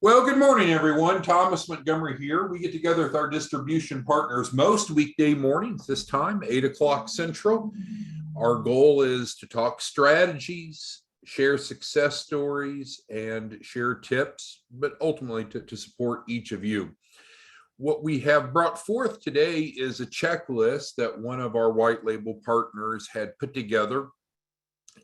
Well, good morning, everyone. Thomas Montgomery here. We get together with our distribution partners most weekday mornings, this time, 8 o'clock Central. Our goal is to talk strategies, share success stories, and share tips, but ultimately to support each of you. What we have brought forth today is a checklist that one of our white label partners had put together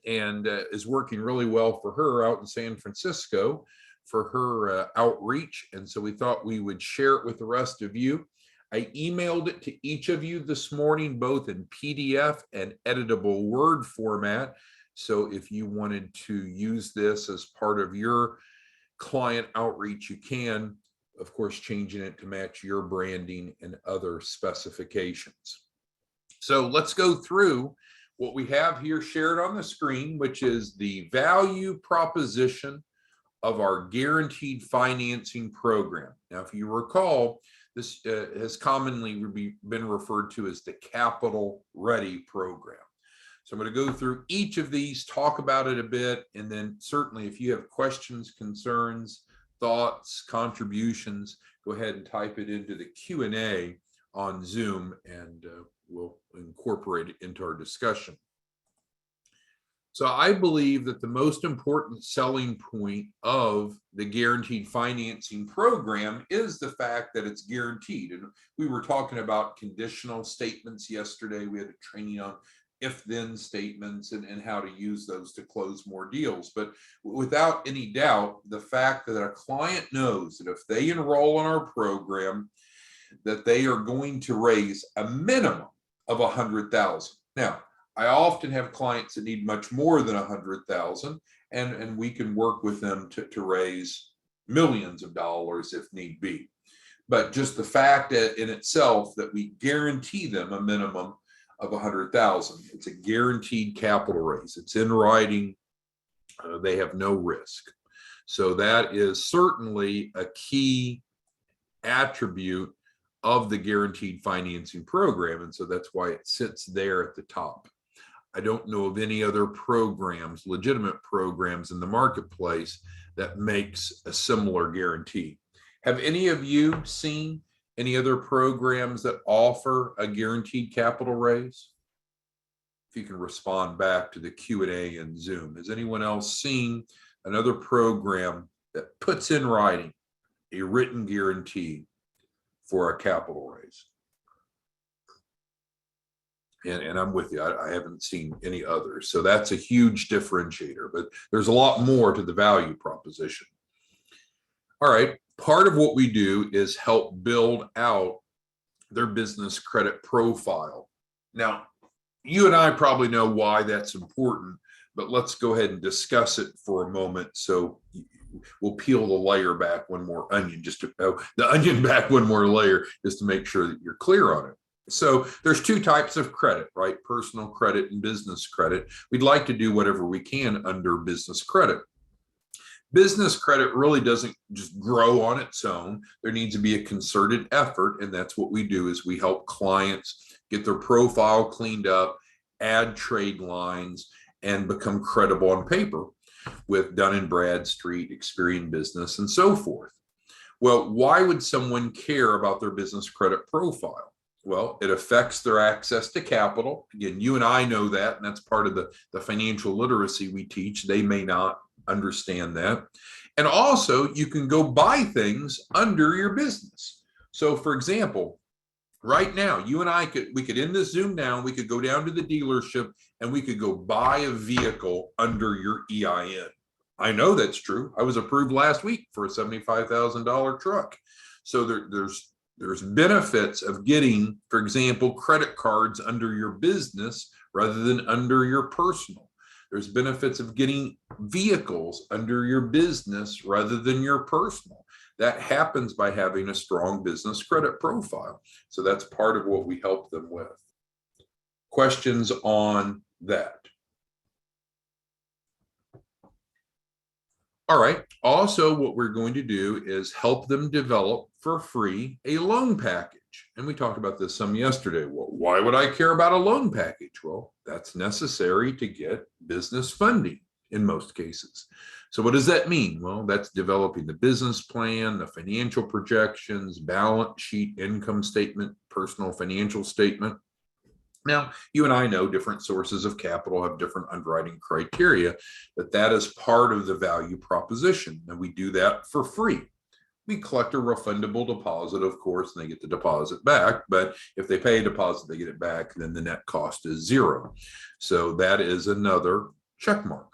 and is working really well for her out in San Francisco for her outreach. And so we thought we would share it with the rest of you. I emailed it to each of you this morning, both in PDF and editable Word format. So if you wanted to use this as part of your client outreach, you can, of course, changing it to match your branding and other specifications. So let's go through what we have here shared on the screen, which is the value proposition of our guaranteed financing program. Now, if you recall, this has commonly been referred to as the Capital Ready program. So I'm going to go through each of these, talk about it a bit, and then certainly if you have questions, concerns, thoughts, contributions, go ahead and type it into the Q&A on Zoom, and we'll incorporate it into our discussion. So I believe that the most important selling point of the guaranteed financing program is the fact that it's guaranteed. And we were talking about conditional statements yesterday. We had a training on if-then statements and how to use those to close more deals. But without any doubt, the fact that a client knows that if they enroll in our program, that they are going to raise a minimum of $100,000. Now, I often have clients that need much more than $100,000, and we can work with them to raise millions of dollars if need be. But just the fact that in itself that we guarantee them a minimum of $100,000, it's a guaranteed capital raise. It's in writing. They have no risk. So that is certainly a key attribute of the guaranteed financing program. And so that's why it sits there at the top. I don't know of any other programs, legitimate programs in the marketplace that makes a similar guarantee. Have any of you seen any other programs that offer a guaranteed capital raise? If you can respond back to the Q&A in Zoom. Has anyone else seen another program that puts in writing a written guarantee for a capital raise? And I'm with you. I haven't seen any others. So that's a huge differentiator, but there's a lot more to the value proposition. All right. Part of what we do is help build out their business credit profile. Now, you and I probably know why that's important, but let's go ahead and discuss it for a moment. So we'll peel the layer back one more onion, the onion back one more layer, just to make sure that you're clear on it. So there's two types of credit, right? Personal credit and business credit. We'd like to do whatever we can under business credit. Business credit really doesn't just grow on its own. There needs to be a concerted effort, and that's what we do is we help clients get their profile cleaned up, add trade lines, and become credible on paper with Dun & Bradstreet, Experian Business, and so forth. Well, why would someone care about their business credit profile? Well, it affects their access to capital. Again, you and I know that, and that's part of the financial literacy we teach. They may not understand that. And also, you can go buy things under your business. So, for example, right now, you and I we could end this Zoom now, we could go down to the dealership, and we could go buy a vehicle under your EIN. I know that's true. I was approved last week for a $75,000 truck. So there's benefits of getting, for example, credit cards under your business rather than under your personal. There's benefits of getting vehicles under your business rather than your personal. That happens by having a strong business credit profile. So that's part of what we help them with. Questions on that? All right. Also, what we're going to do is help them develop for free a loan package. And we talked about this some yesterday. Well, why would I care about a loan package? Well, that's necessary to get business funding in most cases. So what does that mean? Well, that's developing the business plan, the financial projections, balance sheet, income statement, personal financial statement. Now, you and I know different sources of capital have different underwriting criteria, but that is part of the value proposition. And we do that for free. We collect a refundable deposit, of course, and they get the deposit back. But if they pay a deposit, they get it back, then the net cost is zero. So that is another check mark.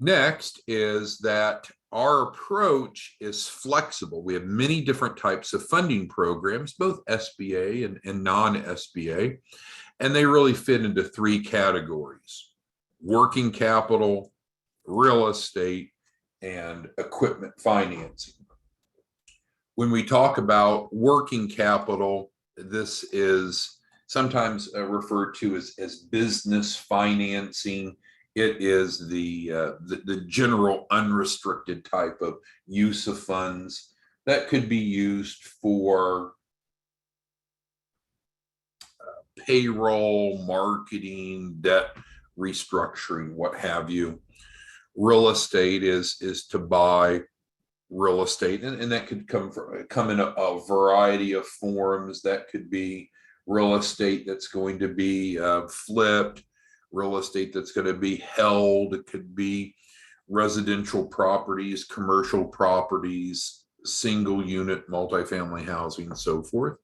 Next is that our approach is flexible. We have many different types of funding programs, both SBA and non-SBA, and they really fit into three categories: working capital, real estate, and equipment financing. When we talk about working capital, this is sometimes referred to as business financing. It is the general unrestricted type of use of funds that could be used for payroll, marketing, debt restructuring, what have you. Real estate is to buy real estate, and that could come in a variety of forms. That could be real estate that's going to be flipped, real estate that's going to be held. It could be residential properties, commercial properties, single unit, multifamily housing, and so forth.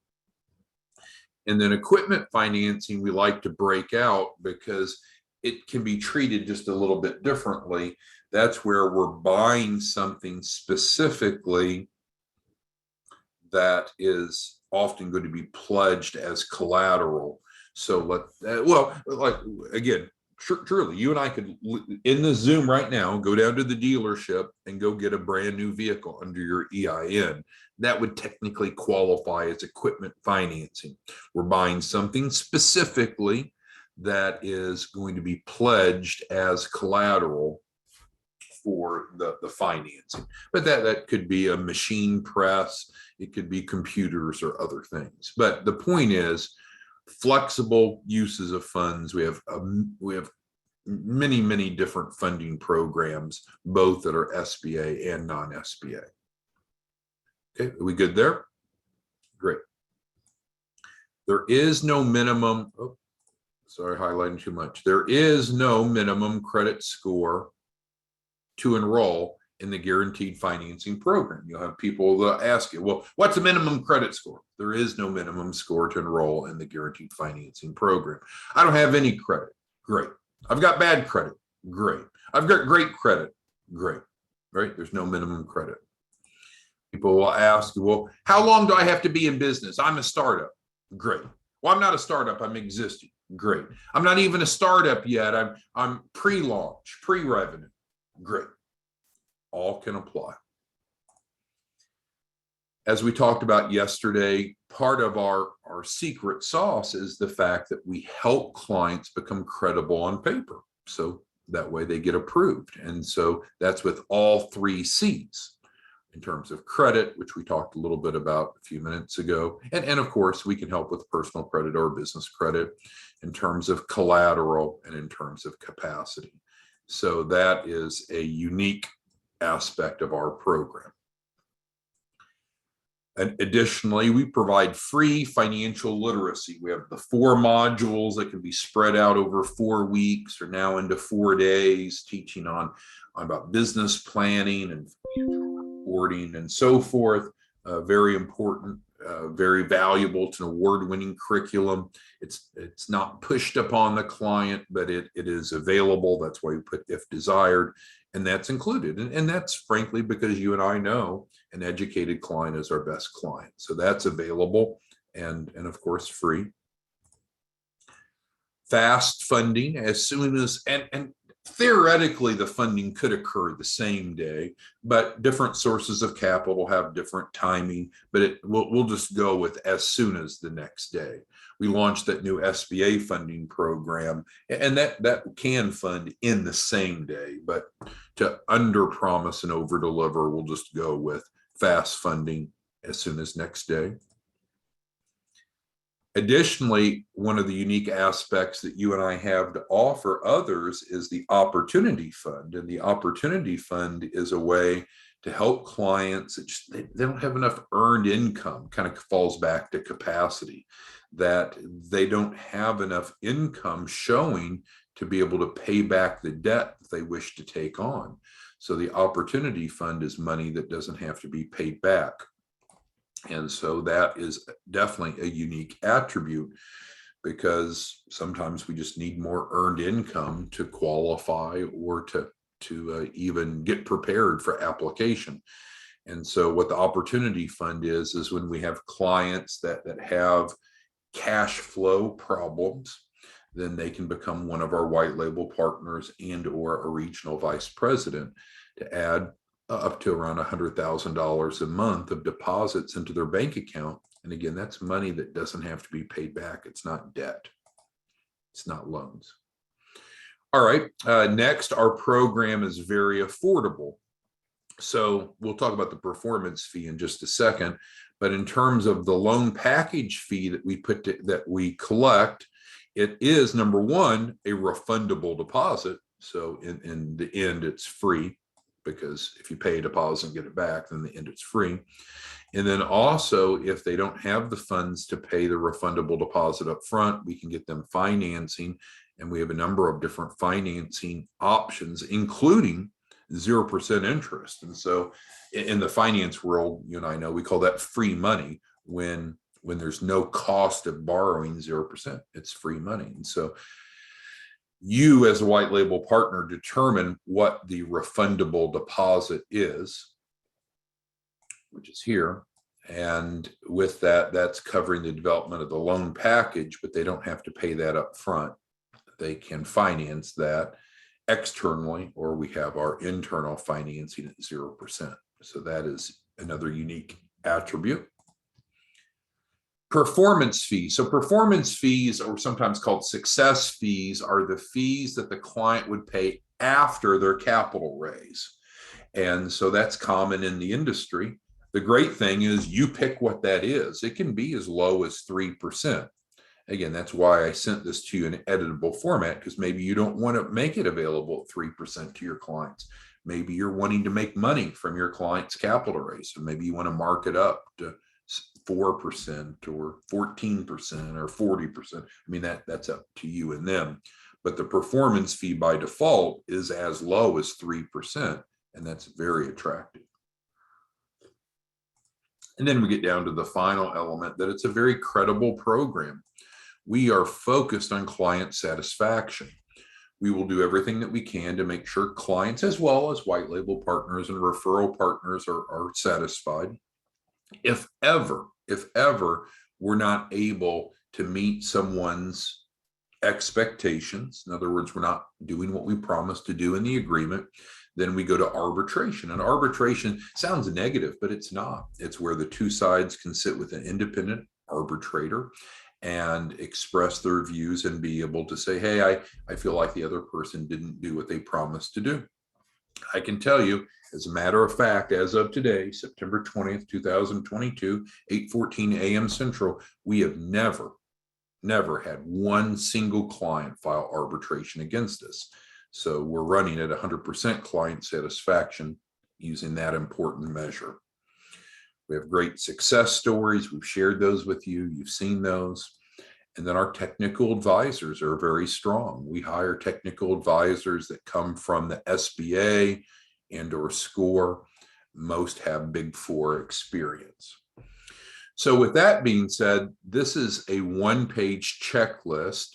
And then equipment financing, we like to break out because it can be treated just a little bit differently. That's where we're buying something specifically that is often going to be pledged as collateral. So truly, you and I could, in the Zoom right now, go down to the dealership and go get a brand new vehicle under your EIN. That would technically qualify as equipment financing. We're buying something specifically that is going to be pledged as collateral for the financing. But that could be a machine press, it could be computers or other things. But the point is, flexible uses of funds. We have many different funding programs, both that are SBA and non-SBA. Okay, are we good there? Great. There is no minimum. Oh, sorry, highlighting too much. There is no minimum credit score to enroll in the guaranteed financing program. You'll have people that ask you, well, what's a minimum credit score? There is no minimum score to enroll in the guaranteed financing program. I don't have any credit. Great. I've got bad credit. Great. I've got great credit. Great. Right? There's no minimum credit. People will ask, well, how long do I have to be in business? I'm a startup. Great. Well, I'm not a startup. I'm existing. Great. I'm not even a startup yet. I'm pre-launch, pre-revenue. Great. All can apply. As we talked about yesterday, part of our secret sauce is the fact that we help clients become credible on paper. So that way they get approved. And so that's with all three C's in terms of credit, which we talked a little bit about a few minutes ago. And of course, we can help with personal credit or business credit in terms of collateral and in terms of capacity. So that is a unique aspect of our program. And additionally, we provide free financial literacy. We have the 4 modules that can be spread out over 4 weeks or now into 4 days, teaching on about business planning and reporting and so forth. Very important, very valuable. It's an award-winning curriculum. It's not pushed upon the client, but it is available. That's why we put if desired, and that's included. And that's frankly because you and I know an educated client is our best client. So that's available and of course free. Fast funding as soon as, and theoretically the funding could occur the same day, but different sources of capital have different timing, but we'll just go with as soon as the next day. We launched that new SBA funding program, and that can fund in the same day, but to under promise and over deliver, we'll just go with fast funding as soon as next day. Additionally, one of the unique aspects that you and I have to offer others is the Opportunity Fund. And the Opportunity Fund is a way to help clients that they don't have enough earned income, kind of falls back to capacity, that they don't have enough income showing to be able to pay back the debt that they wish to take on. So the Opportunity Fund is money that doesn't have to be paid back. And so that is definitely a unique attribute, because sometimes we just need more earned income to qualify or to even get prepared for application. And so what the Opportunity Fund is when we have clients that have cash flow problems, then they can become one of our white label partners and or a regional vice president to add up to around $100,000 a month of deposits into their bank account. And again, that's money that doesn't have to be paid back. It's not debt. It's not loans. All right. Next, our program is very affordable. So we'll talk about the performance fee in just a second. But in terms of the loan package fee that we collect, it is, number one, a refundable deposit. So in the end, it's free, because if you pay a deposit and get it back, then in the end it's free. And then also, if they don't have the funds to pay the refundable deposit up front, we can get them financing. And we have a number of different financing options, including 0% interest. And so in the finance world, you and I know, we call that free money when there's no cost of borrowing 0%. It's free money. And so you as a white label partner determine what the refundable deposit is, which is here. And with that, that's covering the development of the loan package, but they don't have to pay that up front. They can finance that externally, or we have our internal financing at 0%. So that is another unique attribute. Performance fees. So performance fees, or sometimes called success fees, are the fees that the client would pay after their capital raise. And so that's common in the industry. The great thing is you pick what that is. It can be as low as 3%. Again, that's why I sent this to you in editable format, because maybe you don't want to make it available at 3% to your clients. Maybe you're wanting to make money from your client's capital raise. So maybe you want to mark it up to 4% or 14% or 40%. I mean, that's up to you and them. But the performance fee by default is as low as 3%, and that's very attractive. And then we get down to the final element, that it's a very credible program. We are focused on client satisfaction. We will do everything that we can to make sure clients, as well as white label partners and referral partners, are satisfied. If ever we're not able to meet someone's expectations, in other words, we're not doing what we promised to do in the agreement, then we go to arbitration. And arbitration sounds negative, but it's not. It's where the two sides can sit with an independent arbitrator and express their views and be able to say, hey, I feel like the other person didn't do what they promised to do. I can tell you, as a matter of fact, as of today, September 20th, 2022, 8:14 a.m. Central, we have never had one single client file arbitration against us. So we're running at 100% client satisfaction using that important measure. We have great success stories. We've shared those with you. You've seen those. And then our technical advisors are very strong. We hire technical advisors that come from the SBA and or SCORE. Most have Big Four experience. So with that being said, this is a one-page checklist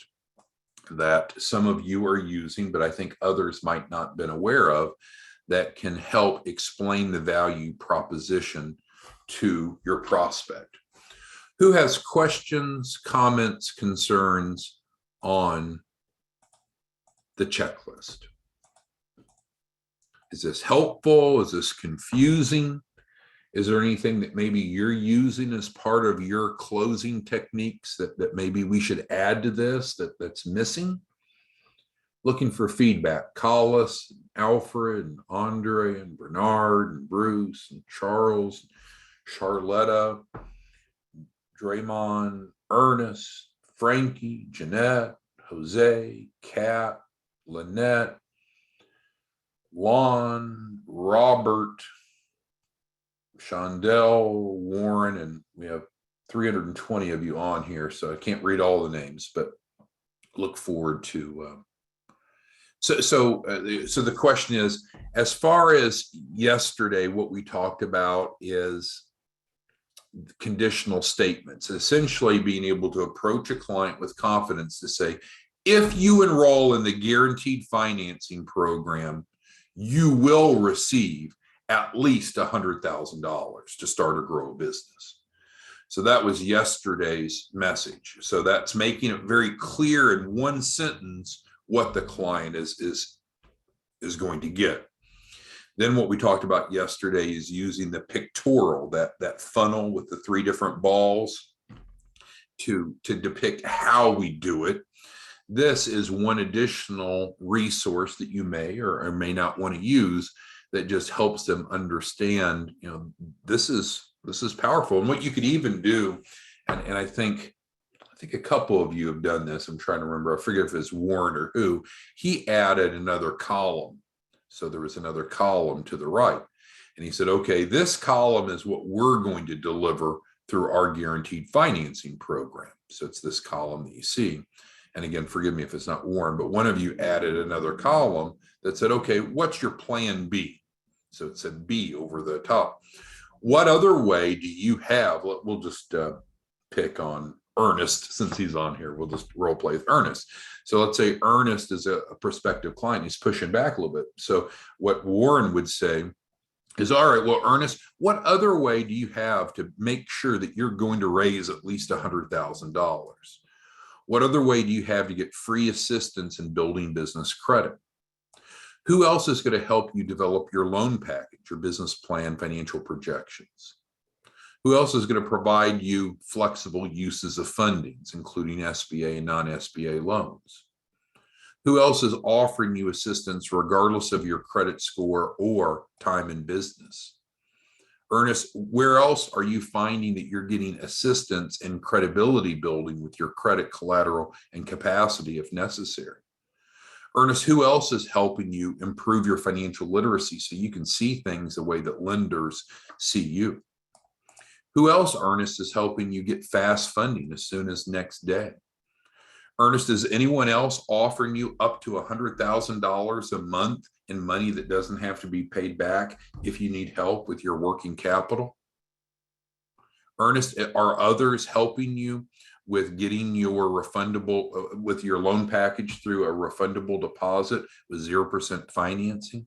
that some of you are using, but I think others might not have been aware of, that can help explain the value proposition to your prospect. Who has questions, comments, concerns on the checklist? Is this helpful? Is this confusing? Is there anything that maybe you're using as part of your closing techniques that maybe we should add to this that's missing? Looking for feedback. Call us, Alfred and Andre and Bernard and Bruce and Charles, Charletta, Draymond, Ernest, Frankie, Jeanette, Jose, Kat, Lynette, Lon, Robert, Shondell, Warren, and we have 320 of you on here, so I can't read all the names, but look forward to. So the question is, as far as yesterday, what we talked about is conditional statements, essentially being able to approach a client with confidence to say, if you enroll in the guaranteed financing program, you will receive at least $100,000 to start or grow a business. So that was yesterday's message. So that's making it very clear in one sentence what the client is going to get. Then what we talked about yesterday is using the pictorial, that funnel with the 3 different balls to depict how we do it. This is one additional resource that you may or may not want to use that just helps them understand, this is powerful. And what you could even do, and I think a couple of you have done this. I'm trying to remember. I forget if it's Warren or who. He added another column. So there was another column to the right. And he said, okay, this column is what we're going to deliver through our guaranteed financing program. So it's this column that you see. And again, forgive me if it's not Warren, but one of you added another column that said, okay, what's your plan B? So it said B over the top. What other way do you have? We'll just pick on Ernest since he's on here. We'll just role play with Ernest. So let's say Ernest is a prospective client. He's pushing back a little bit. So what Warren would say is, all right, well, Ernest, what other way do you have to make sure that you're going to raise at least $100,000? What other way do you have to get free assistance in building business credit? Who else is going to help you develop your loan package, your business plan, financial projections? Who else is going to provide you flexible uses of fundings, including SBA and non-SBA loans? Who else is offering you assistance regardless of your credit score or time in business? Ernest, where else are you finding that you're getting assistance in credibility building with your credit collateral and capacity if necessary? Ernest, who else is helping you improve your financial literacy so you can see things the way that lenders see you? Who else, Ernest, is helping you get fast funding as soon as next day? Ernest, is anyone else offering you up to $100,000 a month in money that doesn't have to be paid back if you need help with your working capital? Ernest, are others helping you with getting your refundable, with your loan package through a refundable deposit with 0% financing?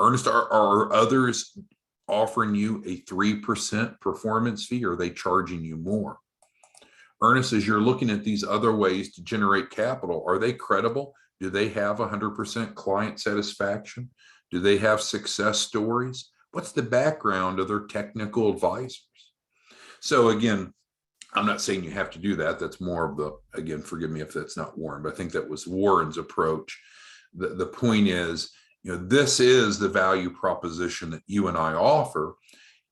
Ernest, are others offering you a 3% performance fee, or are they charging you more? Ernest, as you're looking at these other ways to generate capital, are they credible? Do they have 100% client satisfaction? Do they have success stories? What's the background of their technical advisors? So again, I'm not saying you have to do that. That's more of the, again, forgive me if that's not Warren, but I think that was Warren's approach. The point is, this is the value proposition that you and I offer.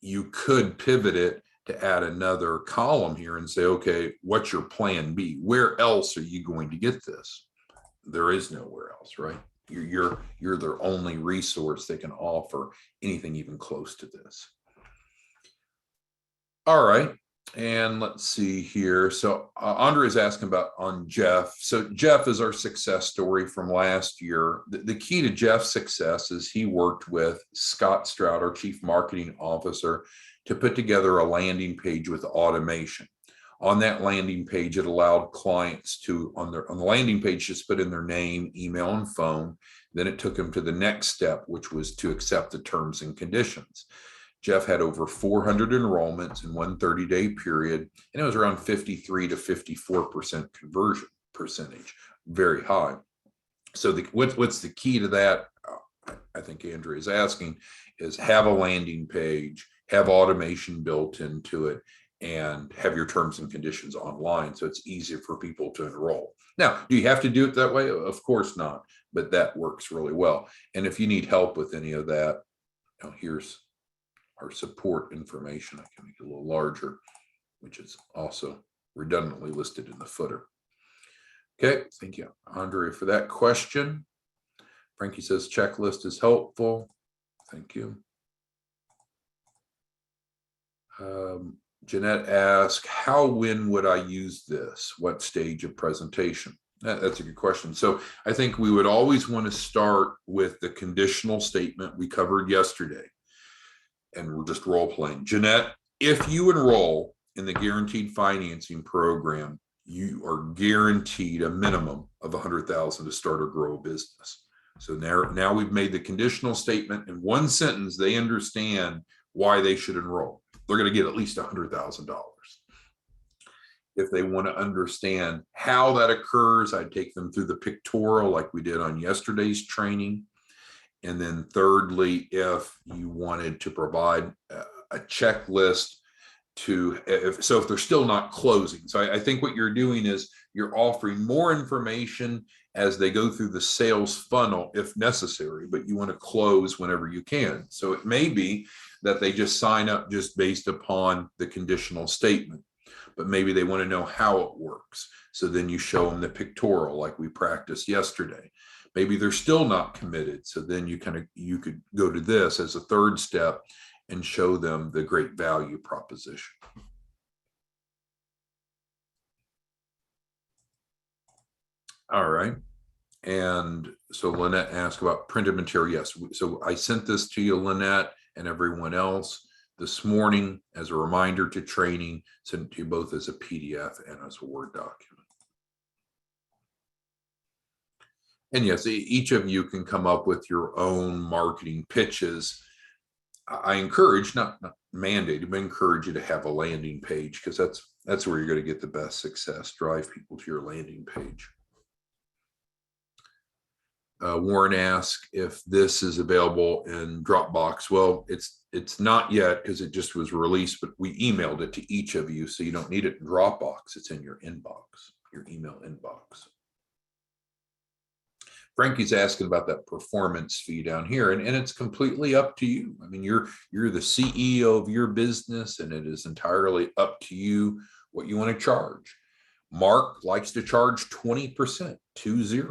You could pivot it to add another column here and say, okay, what's your plan B? Where else are you going to get this? There is nowhere else, right? You're their only resource that can offer anything even close to this. All right. And let's see here. So Andre is asking about on Jeff. So Jeff is our success story from last year. The key to Jeff's success is he worked with Scott Stroud, our chief marketing officer, to put together a landing page with automation. On that landing page, it allowed clients to, on the landing page, just put in their name, email, and phone. Then it took them to the next step, which was to accept the terms and conditions. Jeff had over 400 enrollments in one 30-day period, and it was around 53 to 54% conversion percentage, very high. So what's the key to that? I think Andrea is asking, is have a landing page, have automation built into it, and have your terms and conditions online so it's easier for people to enroll. Now, do you have to do it that way? Of course not, but that works really well. And if you need help with any of that, here's our support information. I can make it a little larger, which is also redundantly listed in the footer. Okay, thank you, Andrea, for that question. Frankie says checklist is helpful. Thank you. Jeanette asked, when would I use this? What stage of presentation? That's a good question. So I think we would always want to start with the conditional statement we covered yesterday. And we're just role playing. Jeanette, if you enroll in the guaranteed financing program, you are guaranteed a minimum of $100,000 to start or grow a business. So now we've made the conditional statement in one sentence. They understand why they should enroll. They're going to get at least $100,000. If they want to understand how that occurs, I'd take them through the pictorial like we did on yesterday's training. And then thirdly, if you wanted to provide a checklist if they're still not closing. So I think what you're doing is you're offering more information as they go through the sales funnel if necessary, but you want to close whenever you can. So it may be that they just sign up just based upon the conditional statement, but maybe they want to know how it works. So then you show them the pictorial like we practiced yesterday. Maybe they're still not committed. So then you could go to this as a third step and show them the great value proposition. All right. And so Lynette asked about printed material. Yes. So I sent this to you, Lynette, and everyone else this morning as a reminder to training, sent it to you both as a PDF and as a Word document. And yes, each of you can come up with your own marketing pitches. I encourage, not mandated, but encourage you to have a landing page, because that's where you're going to get the best success. Drive people to your landing page. Warren asked if this is available in Dropbox. Well, it's not yet because it just was released, but we emailed it to each of you, so you don't need it in Dropbox. It's in your inbox, your email inbox. Frankie's asking about that performance fee down here, and it's completely up to you. I mean, you're the CEO of your business, and it is entirely up to you what you want to charge. Mark likes to charge 20%, 20.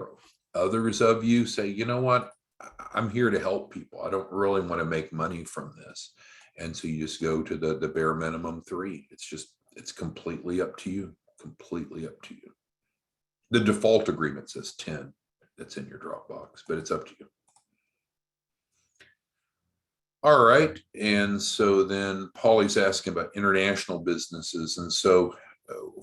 Others of you say, you know what, I'm here to help people. I don't really want to make money from this. And so you just go to the bare minimum 3. It's completely up to you, completely up to you. The default agreement says 10. That's in your Dropbox, but it's up to you. All right. And so then Paulie's asking about international businesses. And so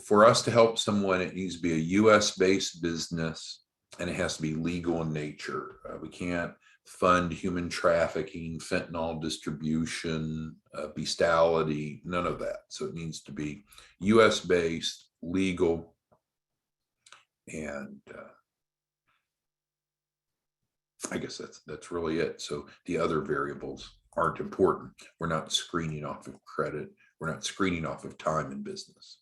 for us to help someone, it needs to be a US-based business, and it has to be legal in nature. We can't fund human trafficking, fentanyl distribution, bestiality, none of that. So it needs to be US-based, legal, and I guess that's really it. So the other variables aren't important. We're not screening off of credit. We're not screening off of time in business.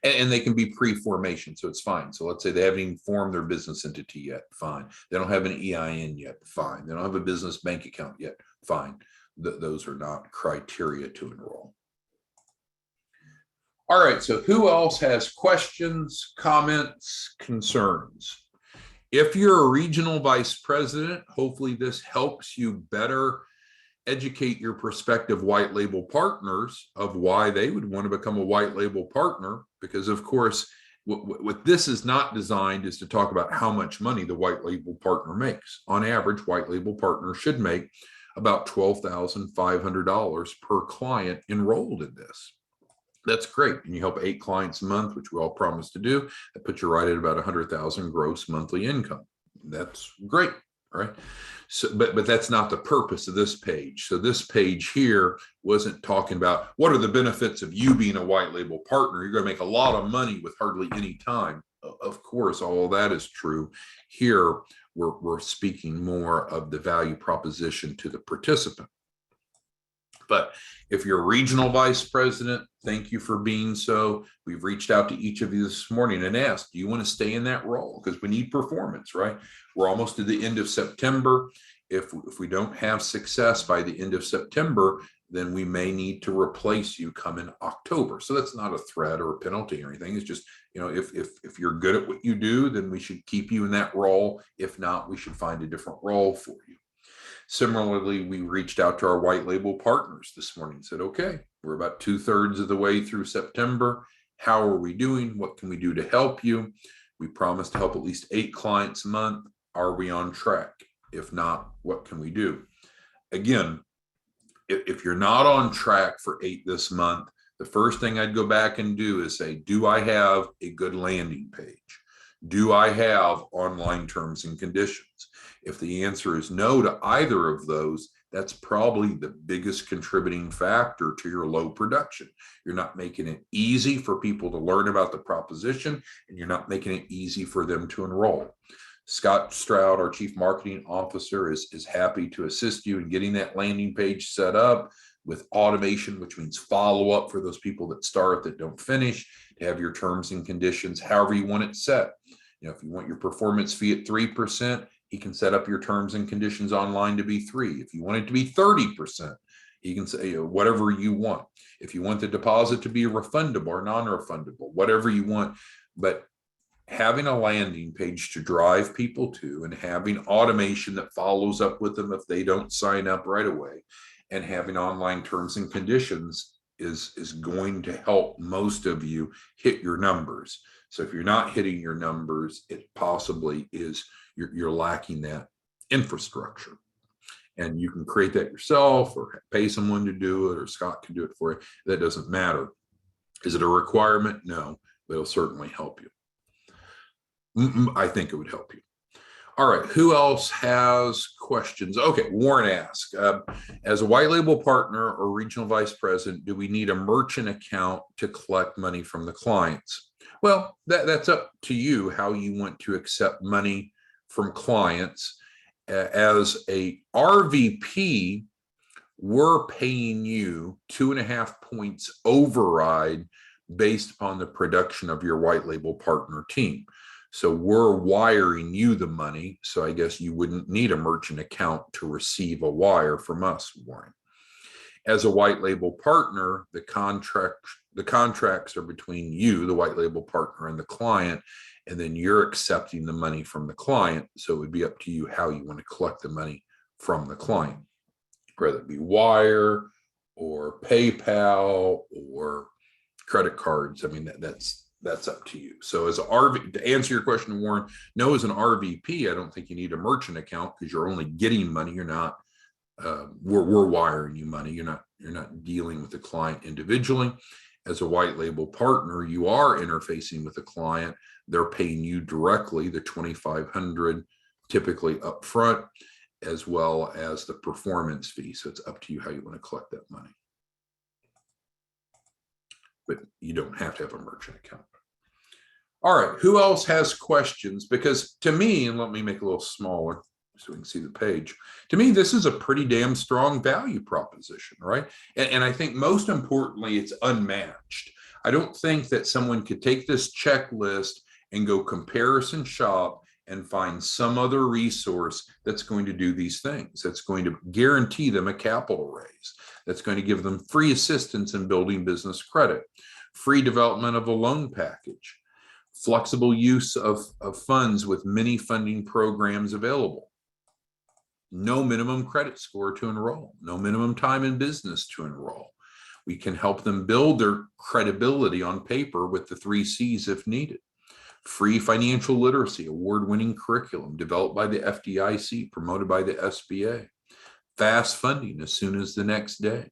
And they can be pre-formation, so it's fine. So let's say they haven't even formed their business entity yet, fine. They don't have an EIN yet, fine. They don't have a business bank account yet, fine. Those are not criteria to enroll. All right, so who else has questions, comments, concerns? If you're a regional vice president, hopefully this helps you better educate your prospective white label partners of why they would want to become a white label partner. Because of course, what this is not designed is to talk about how much money the white label partner makes. On average, white label partners should make about $12,500 per client enrolled in this. That's great. And you help 8 clients a month, which we all promise to do. That puts you right at about 100,000 gross monthly income. That's great, right? So, but that's not the purpose of this page. So this page here wasn't talking about what are the benefits of you being a white label partner. You're going to make a lot of money with hardly any time. Of course, all of that is true. Here, we're speaking more of the value proposition to the participant. But if you're a regional vice president, thank you for being so. We've reached out to each of you this morning and asked, do you want to stay in that role? Because we need performance, right? We're almost to the end of September. If we don't have success by the end of September, then we may need to replace you come in October. So that's not a threat or a penalty or anything. It's just, if you're good at what you do, then we should keep you in that role. If not, we should find a different role for you. Similarly, we reached out to our white label partners this morning and said, okay, we're about 2/3 of the way through September. How are we doing? What can we do to help you? We promised to help at least 8 clients a month. Are we on track? If not, what can we do? Again, if you're not on track for 8 this month, the first thing I'd go back and do is say, do I have a good landing page? Do I have online terms and conditions? If the answer is no to either of those, that's probably the biggest contributing factor to your low production. You're not making it easy for people to learn about the proposition, and you're not making it easy for them to enroll. Scott Stroud, our Chief Marketing Officer, is happy to assist you in getting that landing page set up with automation, which means follow up for those people that start that don't finish, to have your terms and conditions however you want it set. If you want your performance fee at 3%, he can set up your terms and conditions online to be 3%. If you want it to be 30%, he can say whatever you want. If you want the deposit to be refundable or non-refundable, whatever you want. But having a landing page to drive people to, and having automation that follows up with them if they don't sign up right away, and having online terms and conditions is going to help most of you hit your numbers. So if you're not hitting your numbers, it possibly is you're lacking that infrastructure. And you can create that yourself or pay someone to do it, or Scott can do it for you. That doesn't matter. Is it a requirement? No, but it'll certainly help you. I think it would help you. All right, who else has questions? Okay, Warren asked, as a white label partner or regional vice president, do we need a merchant account to collect money from the clients? Well, that's up to you how you want to accept money from clients. As a RVP, we're paying you 2.5 points override based upon the production of your white label partner team. So we're wiring you the money. So I guess you wouldn't need a merchant account to receive a wire from us, Warren. As a white label partner, the contracts are between you, the white label partner, and the client, and then you're accepting the money from the client. So it would be up to you how you want to collect the money from the client, whether it be wire or PayPal or credit cards. I mean, that's up to you. So as an RV, to answer your question, Warren, no, as an RVP, I don't think you need a merchant account because you're only getting money. You're not, we're wiring you money. You're not dealing with the client individually. As a white label partner, you are interfacing with the client. They're paying you directly the $2,500 typically upfront, as well as the performance fee. So it's up to you how you want to collect that money. But you don't have to have a merchant account. All right, who else has questions? Because to me, and let me make it a little smaller so we can see the page. To me, this is a pretty damn strong value proposition, right? And I think most importantly, it's unmatched. I don't think that someone could take this checklist and go comparison shop and find some other resource that's going to do these things, that's going to guarantee them a capital raise, that's going to give them free assistance in building business credit, free development of a loan package, flexible use of funds with many funding programs available, no minimum credit score to enroll, no minimum time in business to enroll. We can help them build their credibility on paper with the 3 C's if needed. Free financial literacy, award-winning curriculum developed by the FDIC, promoted by the SBA. Fast funding as soon as the next day.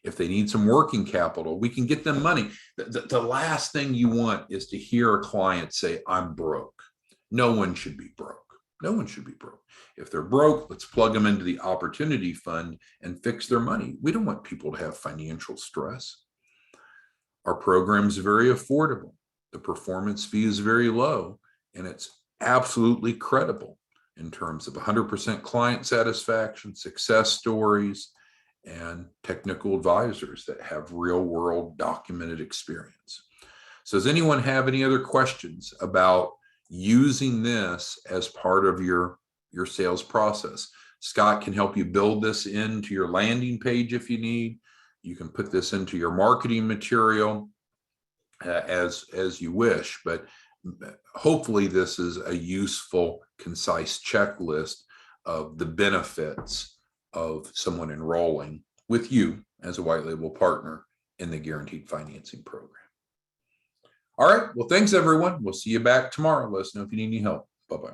If they need some working capital, we can get them money. The last thing you want is to hear a client say, I'm broke. No one should be broke. No one should be broke. If they're broke, let's plug them into the opportunity fund and fix their money. We don't want people to have financial stress. Our program is very affordable. The performance fee is very low, and it's absolutely credible in terms of 100% client satisfaction, success stories, and technical advisors that have real-world documented experience. So does anyone have any other questions about using this as part of your sales process? Scott can help you build this into your landing page if you need. You can put this into your marketing material as you wish, but hopefully this is a useful, concise checklist of the benefits of someone enrolling with you as a white label partner in the guaranteed financing program. All right. Well, thanks everyone. We'll see you back tomorrow. Let us know if you need any help. Bye-bye.